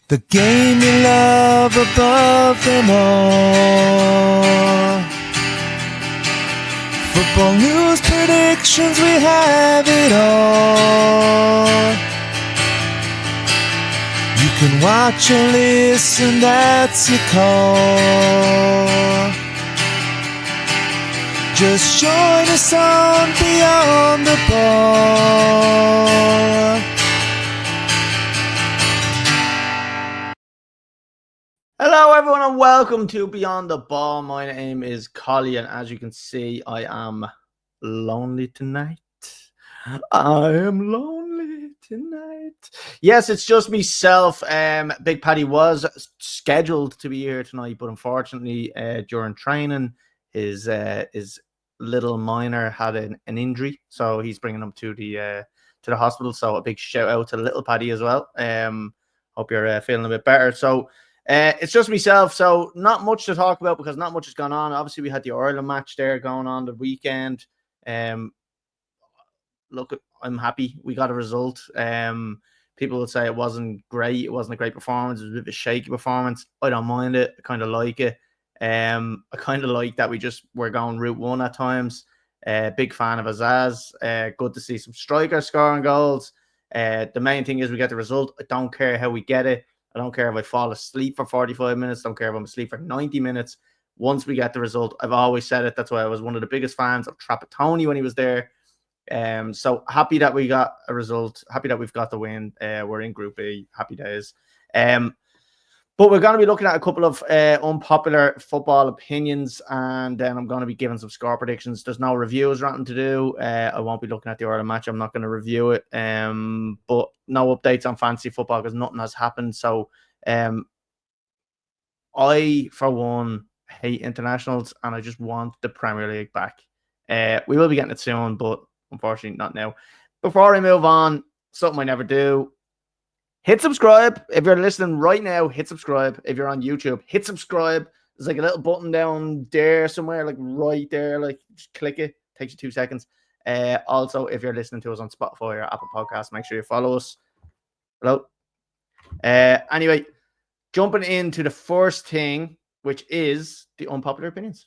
The game you love above them all. Football news, predictions, we have it all. You can watch or listen, that's your call. Just join us on Beyond the Ball. Hello everyone and welcome to Beyond the Ball. My name is Collie and as you can see I am lonely tonight. I am lonely tonight. Yes, it's just myself. Big Paddy was scheduled to be here tonight, but unfortunately during training his little minor had an injury, so he's bringing him to the hospital. So a big shout out to little Paddy as well. Hope you're feeling a bit better. So it's just myself, so not much to talk about because not much has gone on. Obviously, we had the Ireland match there going on the weekend. Look, I'm happy we got a result. People would say it wasn't great. It wasn't a great performance. It was a bit of a shaky performance. I don't mind it. I kind of like it. I kind of like that we're going route one at times. Big fan of Azaz. Good to see some strikers scoring goals. The main thing is we get the result. I don't care how we get it. I don't care if I fall asleep for 45 minutes. I don't care if I'm asleep for 90 minutes. Once we get the result, I've always said it. That's why I was one of the biggest fans of Trapattoni when he was there. So happy that we got a result. Happy that we've got the win. We're in Group B. Happy days. But we're going to be looking at a couple of unpopular football opinions, and then I'm going to be giving some score predictions. There's no reviews or anything to do. I won't be looking at the Ireland match. I'm not going to review it. But no updates on fantasy football because nothing has happened. So I, for one, hate internationals, and I just want the Premier League back. We will be getting it soon, but unfortunately not now. Before I move on, something I never do. Hit subscribe. If you're listening right now, hit subscribe. If you're on YouTube, hit subscribe. There's like a little button down there somewhere, like right there. Like just click it. Takes you 2 seconds. Also, if you're listening to us on Spotify or Apple Podcasts, make sure you follow us. Hello. Anyway, jumping into the first thing, which is the unpopular opinions.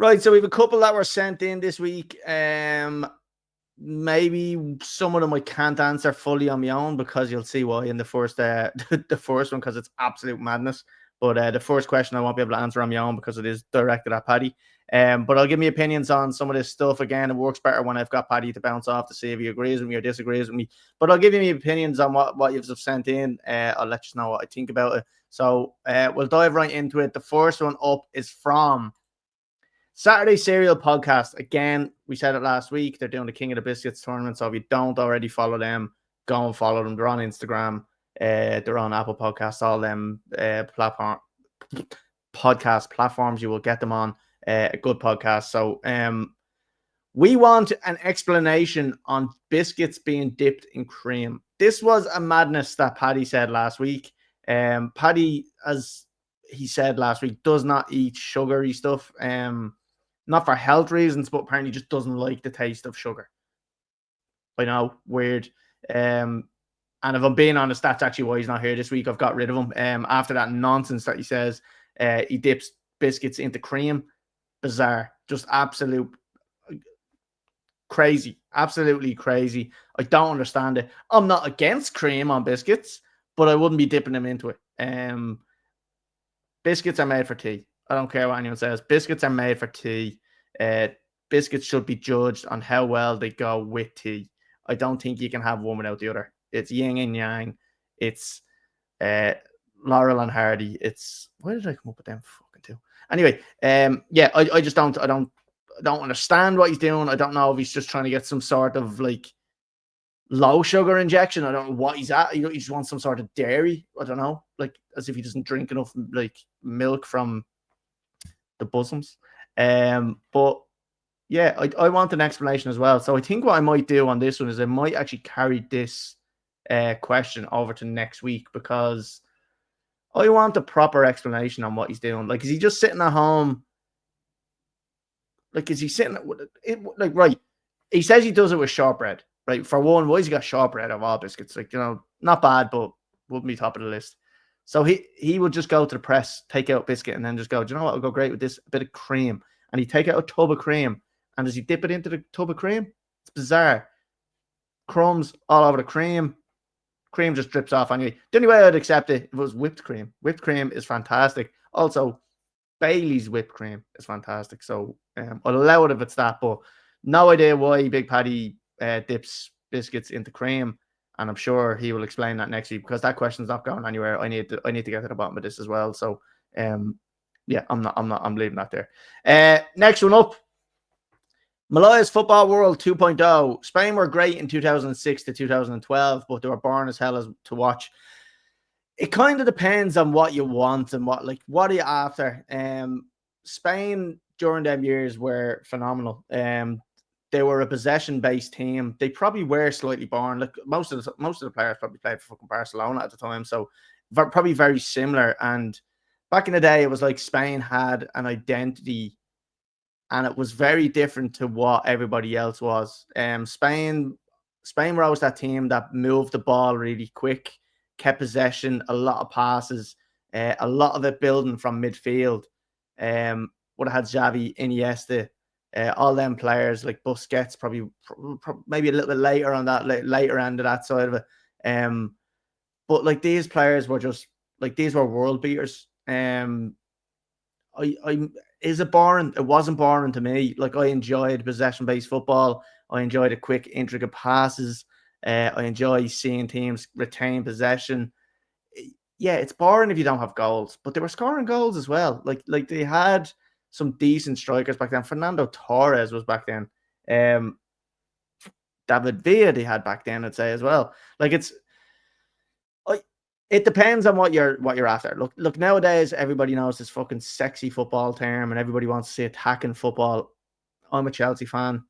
Right, so we have a couple that were sent in this week. Maybe some of them I can't answer fully on my own because you'll see why in the first the first one because it's absolute madness. But the first question I won't be able to answer on my own because it is directed at Paddy. But I'll give me opinions on some of this stuff. Again, it works better when I've got Paddy to bounce off to see if he agrees with me or disagrees with me. But I'll give you my opinions on what you've sent in. I'll let you know what I think about it. So we'll dive right into it. The first one up is from Saturday Serial Podcast. Again, we said it last week. They're doing the King of the Biscuits tournament. So if you don't already follow them, go and follow them. They're on Instagram. They're on Apple Podcasts, all them podcast platforms. You will get them on. A good podcast. So we want an explanation on biscuits being dipped in cream. This was a madness that Paddy said last week. Paddy, as he said last week, does not eat sugary stuff. Not for health reasons, but apparently just doesn't like the taste of sugar. I know, weird. And if I'm being honest, that's actually why he's not here this week. I've got rid of him. After that nonsense that he says, he dips biscuits into cream. Bizarre. Just absolute crazy. Absolutely crazy. I don't understand it. I'm not against cream on biscuits, but I wouldn't be dipping them into it. Biscuits are made for tea. I don't care what anyone says. Biscuits are made for tea. Biscuits should be judged on how well they go with tea. I don't think you can have one without the other. It's yin and yang. It's Laurel and Hardy. It's why did I come up with them fucking two? Anyway, yeah, I just don't understand what he's doing. I don't know if he's just trying to get some sort of like low sugar injection. I don't know what he's at. He just wants some sort of dairy. I don't know, like as if he doesn't drink enough like milk from the bosoms. But yeah, I want an explanation as well. So I think what I might do on this one is I might actually carry this question over to next week because I want a proper explanation on what he's doing. Is he just sitting at home? Is he sitting like right? he says he does it with shortbread, right? For one, why has he got shortbread of all biscuits? Like, not bad, but wouldn't be top of the list. So he would just go to the press, take out biscuit, and then just go, do you know what will go great with this? A bit of cream. And he'd take out a tub of cream, and as he dip it into the tub of cream, it's bizarre. Crumbs all over the cream. Cream just drips off on you. The only way I'd accept it was whipped cream. Whipped cream is fantastic. Also, Bailey's whipped cream is fantastic. So I'll allow it if it's that, but no idea why Big Paddy dips biscuits into cream. And I'm sure he will explain that next week, because that question's not going anywhere. I need to get to the bottom of this as well. So yeah, I'm leaving that there. Next one up. Malaya's Football World 2.0. Spain were great in 2006 to 2012, but they were boring as hell to watch. It kind of depends on what you want and what are you after. Spain during them years were phenomenal. They were a possession-based team. They probably were slightly boring. Like most of the players probably played for fucking Barcelona at the time, so probably very similar. And back in the day, it was like Spain had an identity, and it was very different to what everybody else was. Spain were always that team that moved the ball really quick, kept possession, a lot of passes, a lot of it building from midfield. Would have had Xavi, Iniesta, all them players like Busquets, probably maybe a little bit later on that, later end of that side of it. But like these players were just like, these were world beaters. Is it boring? It wasn't boring to me. Like, I enjoyed possession-based football. I enjoyed the quick, intricate passes. I enjoy seeing teams retain possession. Yeah, it's boring if you don't have goals, but they were scoring goals as well. Like they had some decent strikers back then. Fernando Torres was back then. David Villa they had back then, I'd say as well. Like it depends on what you're after. Look, nowadays everybody knows this fucking sexy football term, and everybody wants to see attacking football. I'm a Chelsea fan.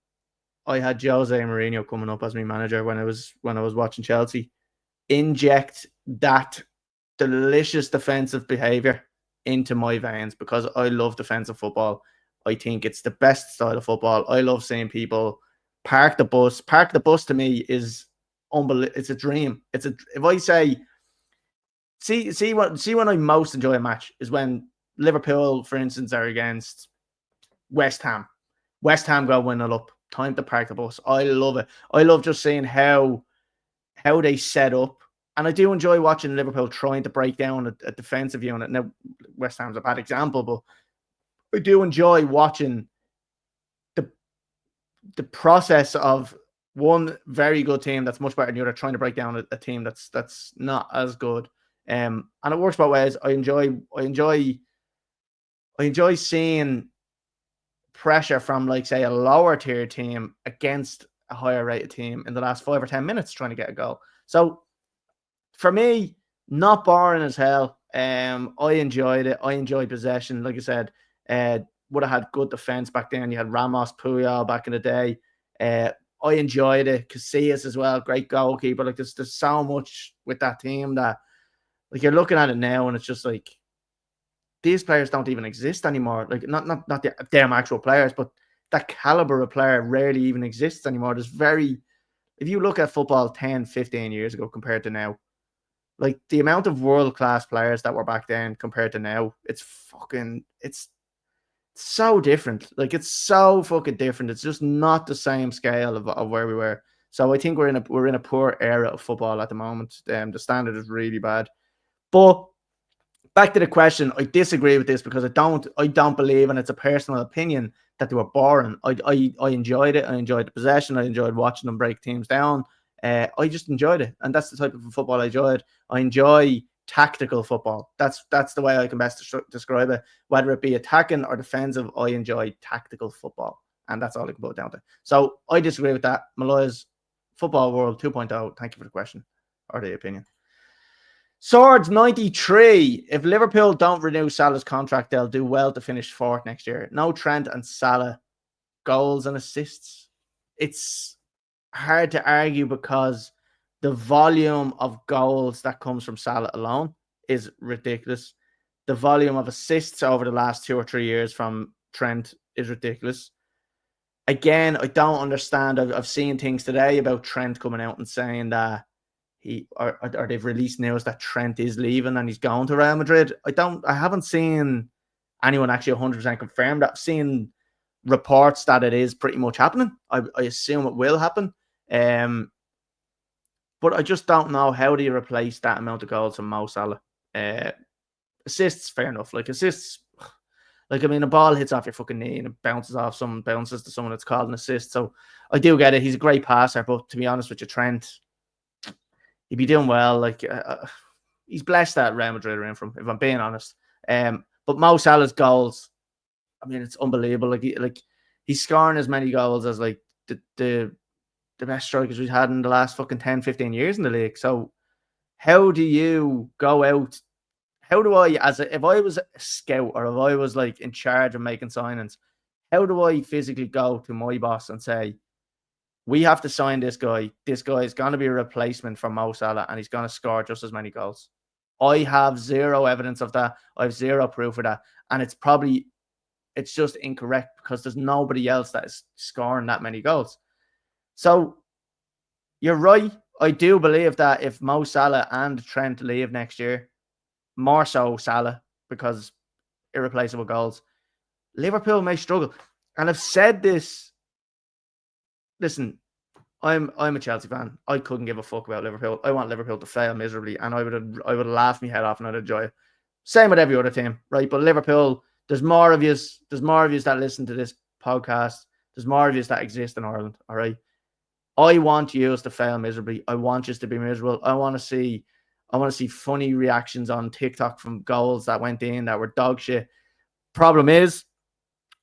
I had Jose Mourinho coming up as my manager when I was watching Chelsea. Inject that delicious defensive behavior into my veins, because I love defensive football. I think it's the best style of football. I love seeing people park the bus. Park the bus to me is unbelievable. It's a dream. If I say, see when I most enjoy a match is when Liverpool, for instance, are against West Ham. West Ham go 1-0 up. Time to park the bus. I love it. I love just seeing how they set up. And I do enjoy watching Liverpool trying to break down a defensive unit. Now, West Ham's a bad example, but I do enjoy watching the process of one very good team that's much better than the other trying to break down a team that's not as good. And it works both ways. I enjoy seeing pressure from, like, say, a lower tier team against a higher rated team in the last 5 or 10 minutes trying to get a goal. So for me, not boring as hell. I enjoyed it. I enjoyed possession. Like I said, would have had good defense back then. You had Ramos, Puyol back in the day. I enjoyed it. Casillas as well, great goalkeeper. Like there's so much with that team that, like, you're looking at it now and it's just like, these players don't even exist anymore. Like not them actual players, but that caliber of player rarely even exists anymore. If you look at football 10, 15 years ago compared to now, like the amount of world-class players that were back then compared to now, it's so different. Like, it's so fucking different. It's just not the same scale of where we were. So I think we're in a poor era of football at the moment. The standard is really bad. But back to the question, I disagree with this because I don't believe, and it's a personal opinion, that they were boring. I enjoyed it. I enjoyed the possession. I enjoyed watching them break teams down. I just enjoyed it, and that's the type of football I enjoyed. I enjoy tactical football. That's the way I can best describe it. Whether it be attacking or defensive, I enjoy tactical football, and that's all I can put it down to. So I disagree with that. Malaya's Football World 2.0. Thank you for the question or the opinion. Swords 93. If Liverpool don't renew Salah's contract, they'll do well to finish fourth next year. No Trent and Salah goals and assists. It's hard to argue because the volume of goals that comes from Salah alone is ridiculous. The volume of assists over the last 2 or 3 years from Trent is ridiculous. again, I don't understand. I've seen things today about Trent coming out and saying that or they've released news that Trent is leaving and he's going to Real Madrid. I haven't seen anyone actually 100% confirm that. I've seen reports that it is pretty much happening. I assume it will happen. But I just don't know, how do you replace that amount of goals from Mo Salah? Assists, fair enough. Like assists, like, I mean, a ball hits off your fucking knee and it bounces to someone, that's called an assist. So I do get it. He's a great passer, but to be honest with you, Trent, he'd be doing well. Like, he's blessed that Real Madrid are in from, if I'm being honest. But Mo Salah's goals, I mean, it's unbelievable. Like he's scoring as many goals as like the best strikers we've had in the last fucking 10, 15 years in the league. So how do you go out? How do I, if I was a scout or if I was like in charge of making signings, how do I physically go to my boss and say, we have to sign this guy. This guy is going to be a replacement for Mo Salah and he's going to score just as many goals. I have zero evidence of that. I have zero proof of that. And it's just incorrect because there's nobody else that is scoring that many goals. So you're right. I do believe that if Mo Salah and Trent leave next year, more so Salah, because irreplaceable goals, Liverpool may struggle. And I've said this. Listen, I'm a Chelsea fan. I couldn't give a fuck about Liverpool. I want Liverpool to fail miserably, and I would laugh my head off and I'd enjoy it. Same with every other team, right? But Liverpool, there's more of yous that listen to this podcast. There's more of yous that exist in Ireland, all right? I want yous to fail miserably. I want yous to be miserable. I want to see funny reactions on TikTok from goals that went in that were dog shit. Problem is,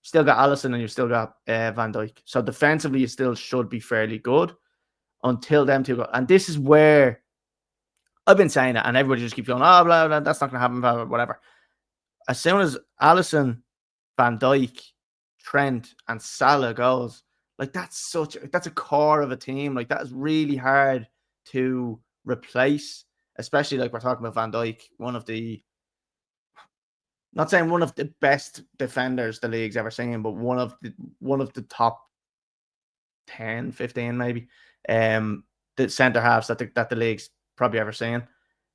still got Alisson and you've still got Van Dijk. So defensively, you still should be fairly good until them two go. And this is where I've been saying it, and everybody just keeps going, oh, blah, blah, that's not going to happen, blah, blah, whatever. As soon as Alisson, Van Dijk, Trent, and Salah goes, like that's a core of a team. Like that is really hard to replace, especially like we're talking about Van Dijk, not saying one of the best defenders the league's ever seen, but one of the top 10, 15 maybe. The centre halves that the league's probably ever seen.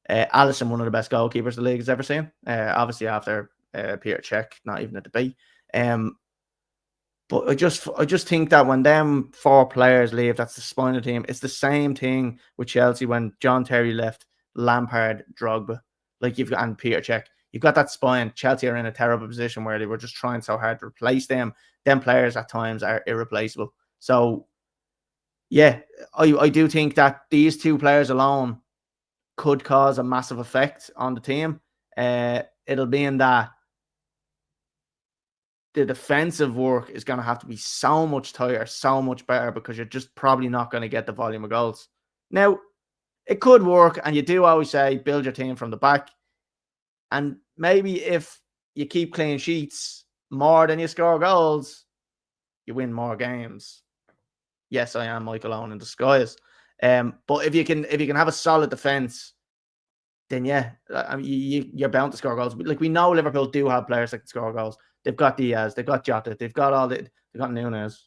Alisson, one of the best goalkeepers the league has ever seen. Obviously after Peter Cech, not even a debate. But I just think that when them four players leave, that's the spine of the team. It's the same thing with Chelsea when John Terry left, Lampard, Drogba, and Peter Cech. You've got that spine. Chelsea are in a terrible position where they were just trying so hard to replace them. Them players at times are irreplaceable. So, yeah, I do think that these two players alone could cause a massive effect on the team. It'll be in that the defensive work is going to have to be so much tighter, so much better, because you're just probably not going to get the volume of goals. Now, it could work, and you do always say build your team from the back. And maybe if you keep clean sheets more than you score goals, you win more games. Yes, I am Michael Owen in disguise. But if you can have a solid defense, then yeah, I mean, you're bound to score goals. Like, we know Liverpool do have players that can score goals. They've got Diaz, they've got Jota, they've got Nunes.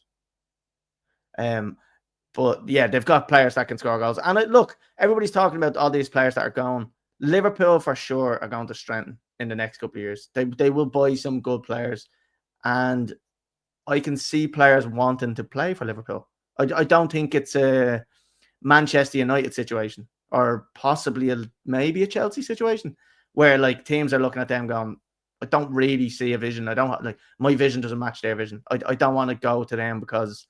But yeah, they've got players that can score goals. And look, everybody's talking about all these players that are going. Liverpool for sure are going to strengthen in the next couple of years. They will buy some good players, and I can see players wanting to play for Liverpool. I don't think it's a Manchester United situation, or possibly maybe a Chelsea situation, where like teams are looking at them going, I don't really see a vision. I don't like, my vision doesn't match their vision. I don't want to go to them because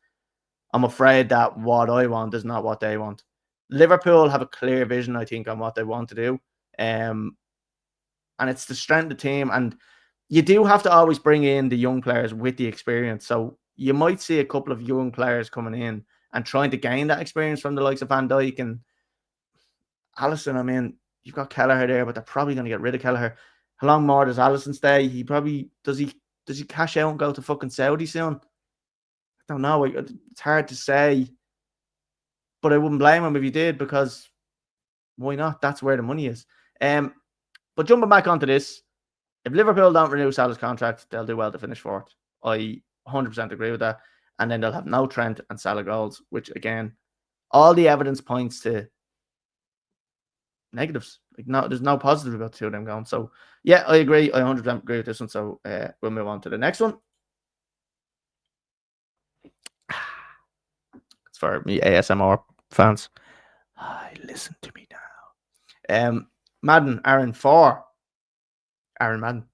I'm afraid that what I want is not what they want. Liverpool have a clear vision, I think, on what they want to do. And it's the strength of the team. And you do have to always bring in the young players with the experience. So you might see a couple of young players coming in and trying to gain that experience from the likes of Van Dijk and Alisson. I mean, you've got Kelleher there, but they're probably going to get rid of Kelleher. How long more does Alisson stay? He probably does he cash out and go to fucking Saudi soon? I don't know. It's hard to say, but I wouldn't blame him if he did, because why not? That's where the money is. But jumping back onto this, if Liverpool don't renew Salah's contract, they'll do well to finish fourth. I 100% agree with that. and then they'll have no Trent and Salah goals, which again, all the evidence points to negatives. Like, no, there's no positive about the two of them going. So yeah, I agree. I 100% agree with this one. So we'll move on to the next one. It's for me ASMR fans. Listen to me now. Madden, Aaron 4. Aaron Madden.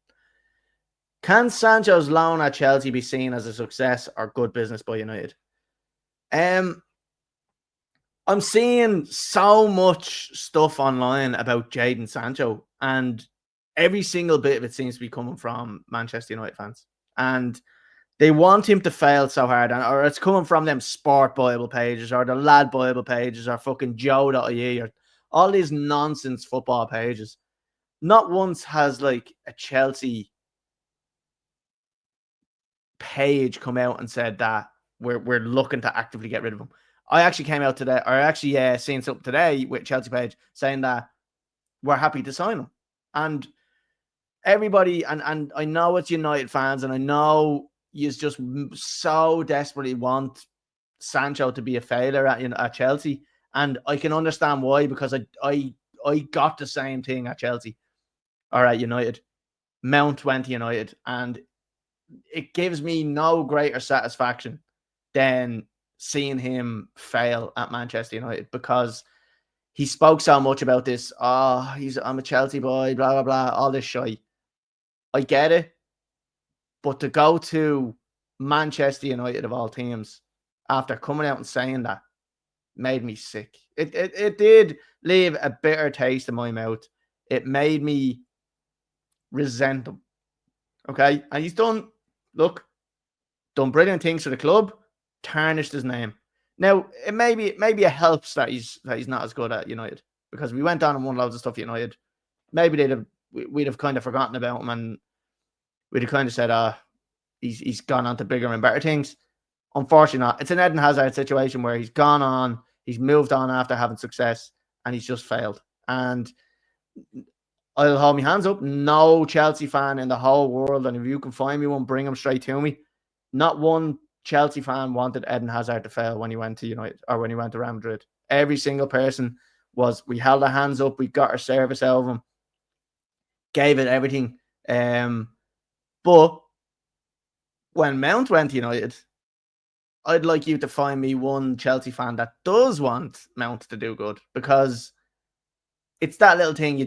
Can Sancho's loan at Chelsea be seen as a success or good business by United? I'm seeing so much stuff online about Jadon Sancho, and every single bit of it seems to be coming from Manchester United fans. And they want him to fail so hard, or it's coming from them Sport Bible pages or the Lad Bible pages or fucking Joe.ie or all these nonsense football pages. Not once has like a Chelsea page come out and said that we're looking to actively get rid of him. I actually came out today, or actually seen something today with Chelsea page saying that we're happy to sign him. And everybody, and I know it's United fans, and I know you just so desperately want Sancho to be a failure at Chelsea, and I can understand why, because I got the same thing at Chelsea or at United. Mount went to United, and it gives me no greater satisfaction than seeing him fail at Manchester United, because he spoke so much about this. Oh, I'm a Chelsea boy, blah, blah, blah, all this shit. I get it. But to go to Manchester United of all teams after coming out and saying that made me sick. It did leave a bitter taste in my mouth. It made me resent him. Okay. And he's done brilliant things for the club, tarnished his name. Now, maybe it helps that he's not as good at United, because we went on and won loads of stuff at United. Maybe we'd have kind of forgotten about him, and we'd have kind of said, he's gone on to bigger and better things. Unfortunately not. It's an Eden Hazard situation where he's gone on, he's moved on after having success, and he's just failed. And I'll hold my hands up. No Chelsea fan in the whole world, and if you can find me one, bring him straight to me. Not one Chelsea fan wanted Eden Hazard to fail when he went to United or when he went to Real Madrid. Every single person we held our hands up, we got our service out of him, gave it everything. But when Mount went to United, I'd like you to find me one Chelsea fan that does want Mount to do good, because it's that little thing you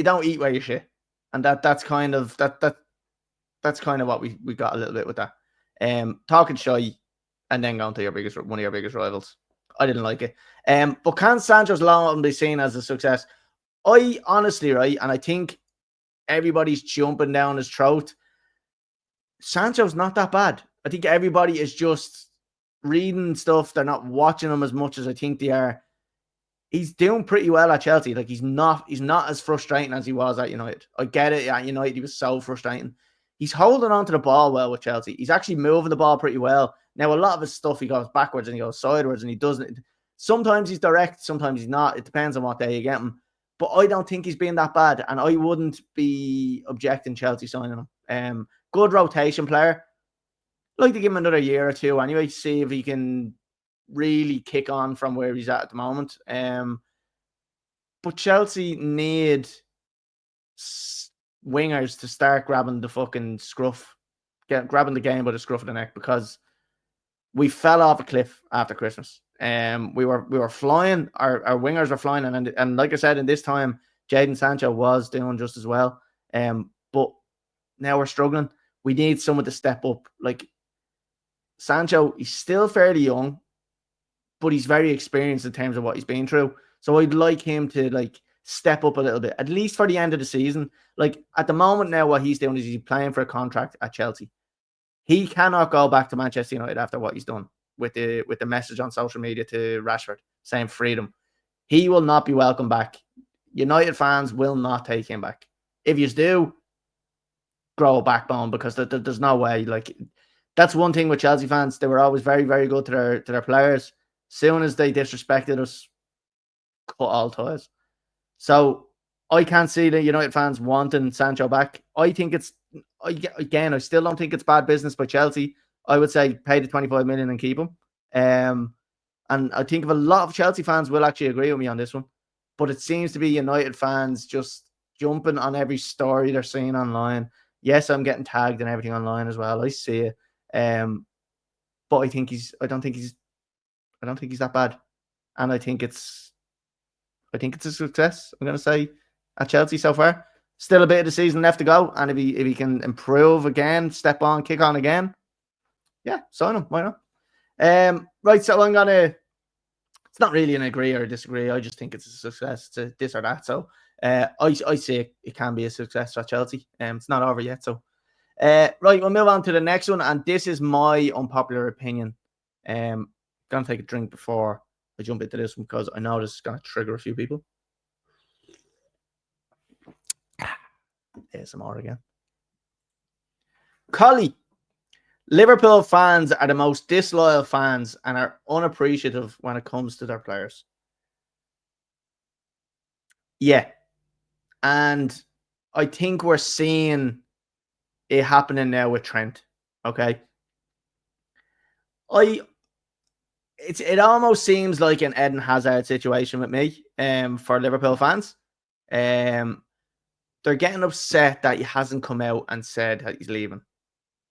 don't eat where you shit, and that's kind of what we got a little bit with that. Talking shy and then going to one of your biggest rivals. I didn't like it. But can Sancho's loan be seen as a success? I honestly, right, and I think everybody's jumping down his throat. Sancho's not that bad. I think everybody is just reading stuff. They're not watching him as much as I think they are. He's doing pretty well at Chelsea. Like, he's not as frustrating as he was at United. I get it. At United, he was so frustrating. He's holding on to the ball well with Chelsea. He's actually moving the ball pretty well. Now, a lot of his stuff, he goes backwards and he goes sideways and he doesn't. Sometimes he's direct, sometimes he's not. It depends on what day you get him. But I don't think he's been that bad, and I wouldn't be objecting Chelsea signing him. Good rotation player. I'd like to give him another year or two anyway, see if he can really kick on from where he's at the moment. But Chelsea need wingers to start grabbing the fucking scruff, grabbing the game by the scruff of the neck, because we fell off a cliff after Christmas. We were flying. Our wingers were flying, and like I said, in this time, Jadon Sancho was doing just as well. But now we're struggling. We need someone to step up. Like, Sancho, he's still fairly young, but he's very experienced in terms of what he's been through. So I'd like him to step up a little bit, at least for the end of the season. Like, at the moment now, what he's doing is he's playing for a contract at Chelsea. He cannot go back to Manchester United after what he's done with the message on social media to Rashford saying freedom. He will not be welcome back. United fans will not take him back. If you do, grow a backbone, because there's no way. Like, that's one thing with Chelsea fans. They were always very, very good to their players. Soon as they disrespected us, cut all ties. So I can't see the United fans wanting Sancho back. I think I still don't think it's bad business by Chelsea. I would say pay the 25 million and keep him. And I think a lot of Chelsea fans will actually agree with me on this one. But it seems to be United fans just jumping on every story they're seeing online. Yes, I'm getting tagged and everything online as well. I see it. But I don't think he's that bad. And I think it's a success, I'm gonna say, at Chelsea so far. Still a bit of the season left to go. And if he can improve again, step on, kick on again, yeah, sign him. Why not? Right, so I'm gonna. It's not really an agree or disagree. I just think it's a success. It's a this or that. So I say it can be a success at Chelsea. It's not over yet. So right, we'll move on to the next one, and this is my unpopular opinion. Gonna take a drink before I jump into this one because I know this is gonna trigger a few people. ASMR again. Collie. Liverpool fans are the most disloyal fans and are unappreciative when it comes to their players. Yeah. And I think we're seeing it happening now with Trent. Okay. It almost seems like an Eden Hazard situation with me for Liverpool fans. They're getting upset that he hasn't come out and said that he's leaving.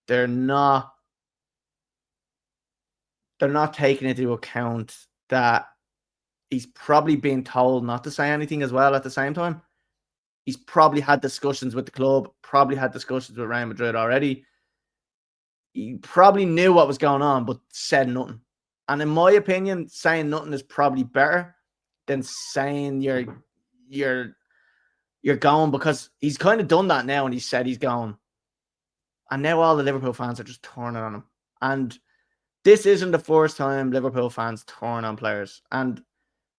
They're not taking into account that he's probably being told not to say anything as well at the same time. He's probably had discussions with the club, probably had discussions with Real Madrid already. He probably knew what was going on, but said nothing. And in my opinion, saying nothing is probably better than saying you're going, because he's kind of done that now and he said he's going. And now all the Liverpool fans are just turning on him. And this isn't the first time Liverpool fans turn on players. And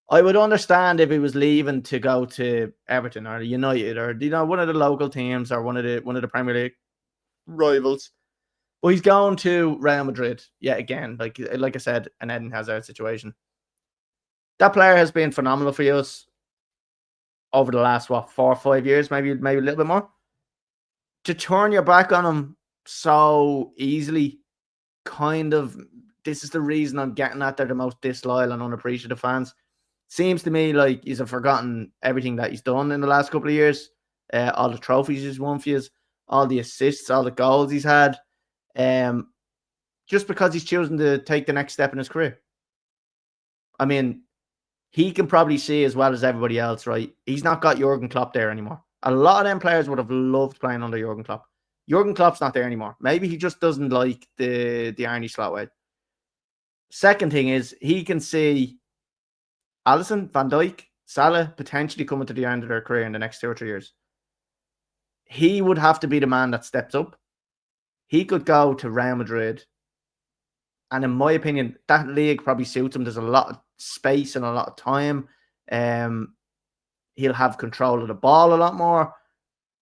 I would understand if he was leaving to go to Everton or United or one of the local teams or one of the Premier League rivals. But he's going to Real Madrid yet again. Like I said, an Eden Hazard situation. That player has been phenomenal for us over the last 4 or 5 years, maybe a little bit more. To turn your back on him so easily, this is the reason I'm getting at they're the most disloyal and unappreciative fans. Seems to me like he's forgotten everything that he's done in the last couple of years. All the trophies he's won for you, all the assists, all the goals he's had. Just because he's choosing to take the next step in his career. I mean, he can probably see as well as everybody else, right? He's not got Jurgen Klopp there anymore. A lot of them players would have loved playing under Jurgen Klopp. Jurgen Klopp's not there anymore. Maybe he just doesn't like the Arne Slot way. Second thing is he can see Alisson, Van Dijk, Salah potentially coming to the end of their career in the next 2 or 3 years. He would have to be the man that steps up. He could go to Real Madrid. And in my opinion, that league probably suits him. There's a lot of space and a lot of time. He'll have control of the ball a lot more.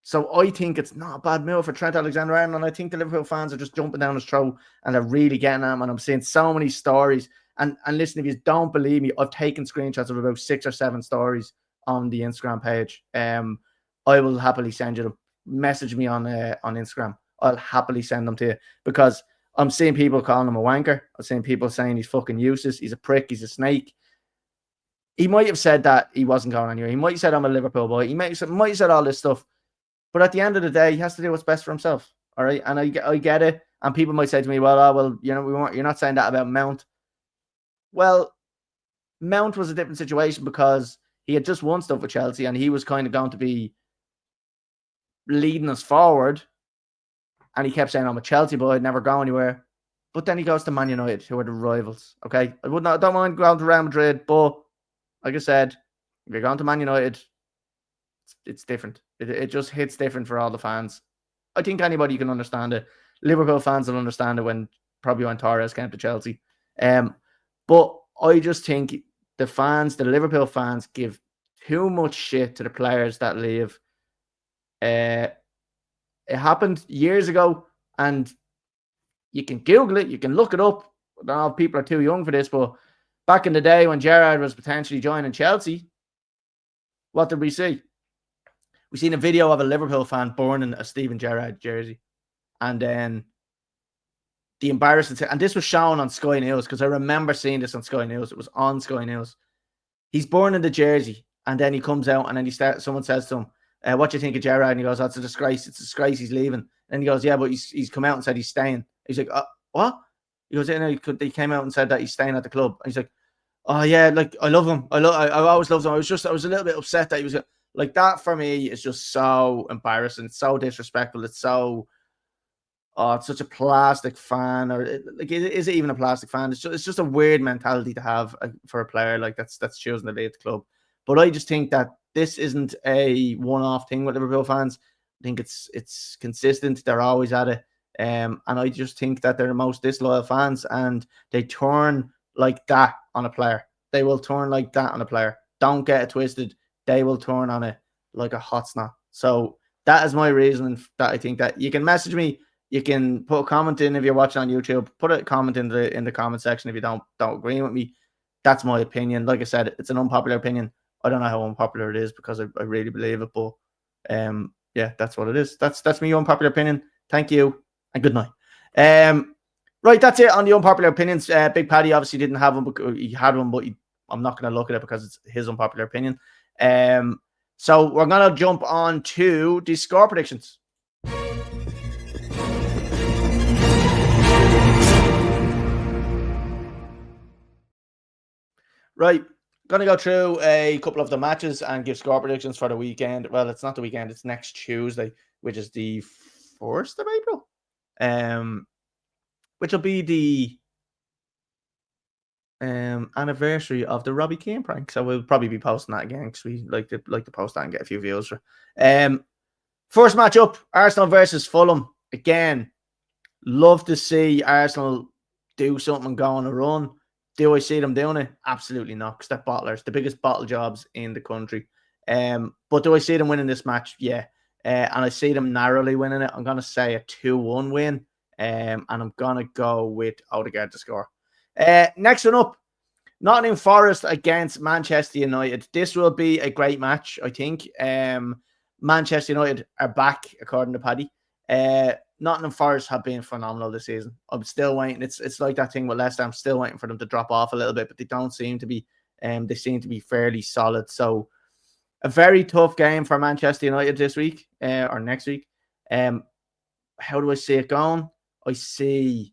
So I think it's not a bad move for Trent Alexander-Arnold. And I think the Liverpool fans are just jumping down his throat and they're really getting at him. And I'm seeing so many stories. And listen, if you don't believe me, I've taken screenshots of about 6 or 7 stories on the Instagram page. I will happily send you them. Message me on Instagram. I'll happily send them to you because I'm seeing people calling him a wanker. I'm seeing people saying he's fucking useless. He's a prick. He's a snake. He might have said that he wasn't going anywhere. He might have said I'm a Liverpool boy. He might have said all this stuff. But at the end of the day, he has to do what's best for himself. All right. And I get it. And people might say to me, well, you're not saying that about Mount. Well, Mount was a different situation because he had just won stuff with Chelsea and he was kind of going to be leading us forward. And he kept saying, I'm a Chelsea boy, I'd never go anywhere. But then he goes to Man United, who are the rivals. Okay. I don't mind going to Real Madrid, but like I said, if you're going to Man United, it's different. It just hits different for all the fans. I think anybody can understand it. Liverpool fans will understand it when Torres came to Chelsea. But I just think the Liverpool fans give too much shit to the players that leave. It happened years ago, and you can Google it, you can look it up. I don't know if people are too young for this, but back in the day when Gerrard was potentially joining Chelsea, what did we see? We seen a video of a Liverpool fan burning a Steven Gerrard jersey. And then the embarrassing thing, and this was shown on Sky News because I remember seeing this on Sky News. It was on Sky News. He's born in the jersey, and then he comes out, and then someone says to him, "What do you think of Gerrard?" And he goes, "Oh, it's a disgrace. It's a disgrace. He's leaving." And he goes, "Yeah, but he's come out and said he's staying." He's like, "What?" He goes, "Yeah, they came out and said that he's staying at the club." And he's like, "Oh yeah, like I love him. I always loved him. I was a little bit upset that he was like that." For me, is just so embarrassing. It's so disrespectful. It's so it's such a plastic fan, or is it even a plastic fan? It's just a weird mentality to have for a player like that's choosing to leave the club. But I just think that this isn't a one-off thing with Liverpool fans. I think it's consistent. They're always at it. And I just think that they're the most disloyal fans, and they turn like that on a player. They will turn like that on a player. Don't get it twisted. They will turn on it like a hot snap. So that is my reason that I think that. You can message me. You can put a comment in if you're watching on YouTube. Put a comment in the comment section if you don't agree with me. That's my opinion. Like I said, it's an unpopular opinion. I don't know how unpopular it is because I really believe it, but yeah, that's what it is. That's my unpopular opinion. Thank you and good night. Right, that's it on the unpopular opinions. Big Paddy obviously didn't have one, but he had one, but I'm not going to look at it because it's his unpopular opinion. So we're going to jump on to the score predictions. Right, going to go through a couple of the matches and give score predictions for the weekend. Well, it's not the weekend; it's next Tuesday, which is the 1st of April. Which will be the anniversary of the Robbie Keane prank. So we'll probably be posting that again because we like to post that and get a few views. First match up: Arsenal versus Fulham. Again, love to see Arsenal do something and go on a run. Do I see them doing it? Absolutely not, because they're bottlers, the biggest bottle jobs in the country. But do I see them winning this match? Yeah. And I see them narrowly winning it. I'm going to say a 2-1 win. And I'm going to go with Odegaard to score. Next one up, Nottingham Forest against Manchester United. This will be a great match, I think. Manchester United are back, according to Paddy. Nottingham Forest have been phenomenal this season. I'm still waiting. It's like that thing with Leicester. I'm still waiting for them to drop off a little bit, but they don't seem to be. They seem to be fairly solid. So a very tough game for Manchester United this week or next week. How do I see it going? I see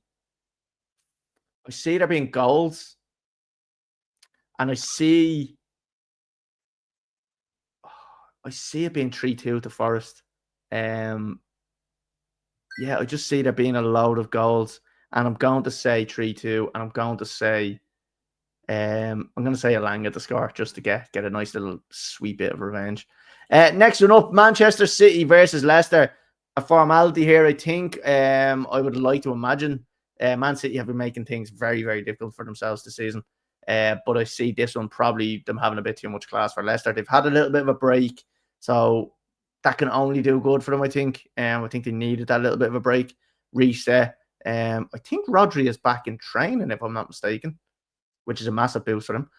there being goals, and I see it being 3-2 to Forest. Yeah, I just see there being a load of goals, and I'm going to say 3-2, and I'm going to say Elanga to score just to get a nice little sweet bit of revenge. Next one up, Manchester City versus Leicester. A formality here, I think. I would like to imagine Man City have been making things very, very difficult for themselves this season. But I see this one probably them having a bit too much class for Leicester. They've had a little bit of a break, so that can only do good for them, I think. I think they needed that little bit of a break, reset. I think Rodri is back in training, if I'm not mistaken, which is a massive boost for them.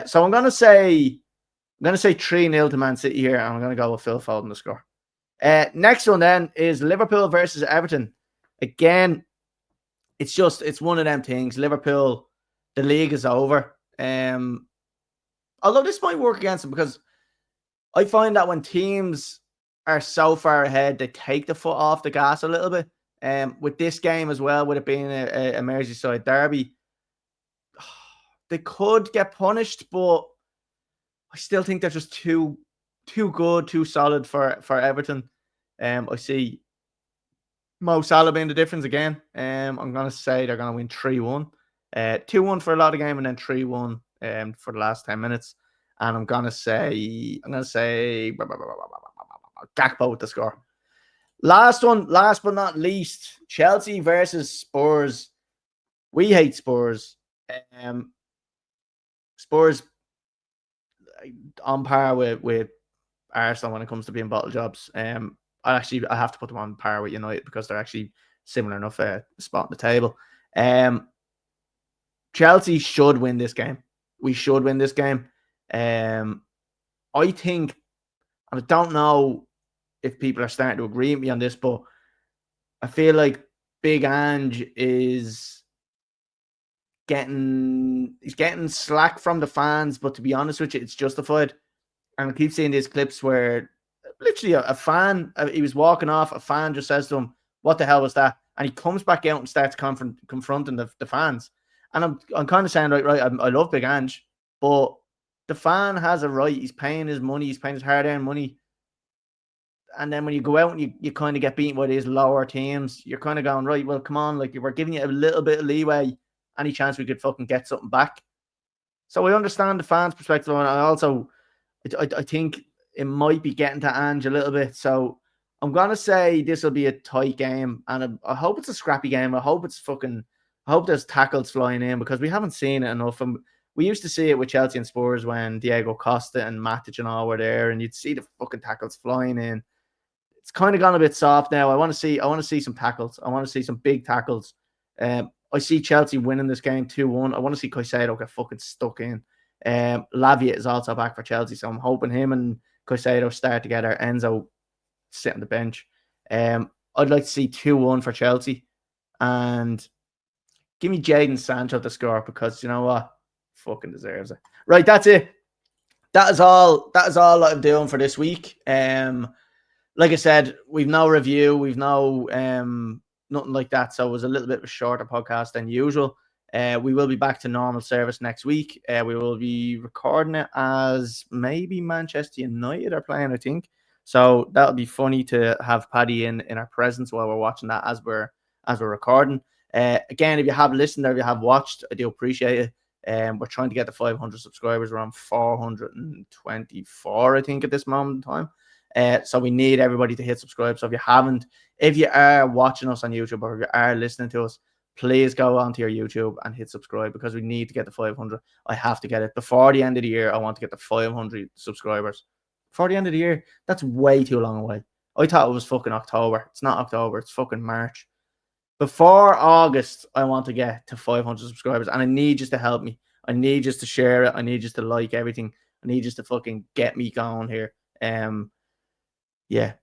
So I'm gonna say 3-0 to Man City here, and I'm gonna go with Phil Foden to score. Next one then is Liverpool versus Everton. Again, it's one of them things. Liverpool, the league is over. Although this might work against them, because I find that when teams are so far ahead, they take the foot off the gas a little bit. With this game as well, with it being a Merseyside derby, they could get punished, but I still think they're just too good, too solid for Everton. I see Mo Salah being the difference again. I'm going to say they're going to win 3-1. 2-1 for a lot of game, and then 3-1 for the last 10 minutes. And I'm going to say Gakpo with the score. Last but not least, Chelsea versus Spurs. We hate Spurs. Spurs on par with Arsenal when it comes to being bottle jobs. I have to put them on par with United because they're actually similar enough spot on the table. Chelsea should win this game. We should win this game. I think, and I don't know if people are starting to agree with me on this, but I feel like Big Ange is getting slack from the fans, but to be honest with you, it's justified. And I keep seeing these clips where literally a fan, he was walking off, a fan just says to him, "What the hell was that?" And he comes back out and starts confronting the fans. And I'm kind of saying, right, I love Big Ange, but the fan has a right. He's paying his money, he's paying his hard-earned money. And then when you go out and you kind of get beaten by these lower teams, you're kind of going, right, well, come on, like we're giving you a little bit of leeway, any chance we could fucking get something back. So I understand the fans' perspective, and I think it might be getting to Ange a little bit. So I'm gonna say this will be a tight game, and I hope it's a scrappy game. I hope there's tackles flying in, because we haven't seen it enough. And we used to see it with Chelsea and Spurs when Diego Costa and Matic and all were there, and you'd see the fucking tackles flying in. It's kind of gone a bit soft now. I want to see some tackles. I want to see some big tackles. I see Chelsea winning this game 2-1. I want to see Caicedo get fucking stuck in. Lavia is also back for Chelsea, so I'm hoping him and Caicedo start together. Enzo sit on the bench. I'd like to see 2-1 for Chelsea, and give me Jadon Sancho to score, because you know what, fucking deserves it. Right, that's it. That is all I'm doing for this week. Like I said, we've no review, we've no nothing like that. So it was a little bit of a shorter podcast than usual. We will be back to normal service next week. We will be recording it as maybe Manchester United are playing, I think. So that'll be funny to have Paddy in our presence while we're watching that as we're recording. Again, if you have listened or if you have watched, I do appreciate it. We're trying to get to 500 subscribers. We're on 424, I think, at this moment in time. So we need everybody to hit subscribe. So if you are watching us on YouTube, or if you are listening to us, please go onto your YouTube and hit subscribe, because we need to get to 500. I have to get it before the end of the year. I want to get to 500 subscribers before the end of the year. That's way too long away. I thought it was fucking October. It's not October. It's fucking March. Before August, I want to get to 500 subscribers, and I need you to help me. I need you to share it. I need you to like everything. I need you to fucking get me going here. Yeah.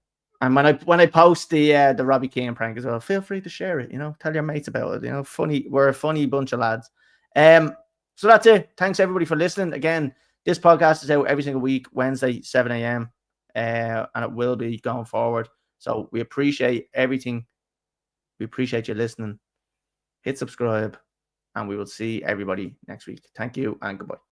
And when I post the Robbie Keane prank as well, feel free to share it. Tell your mates about it. Funny. We're a funny bunch of lads. So that's it. Thanks everybody for listening. Again, this podcast is out every single week, Wednesday, 7 a.m. And it will be going forward. So we appreciate everything. We appreciate you listening. Hit subscribe, and we will see everybody next week. Thank you and goodbye.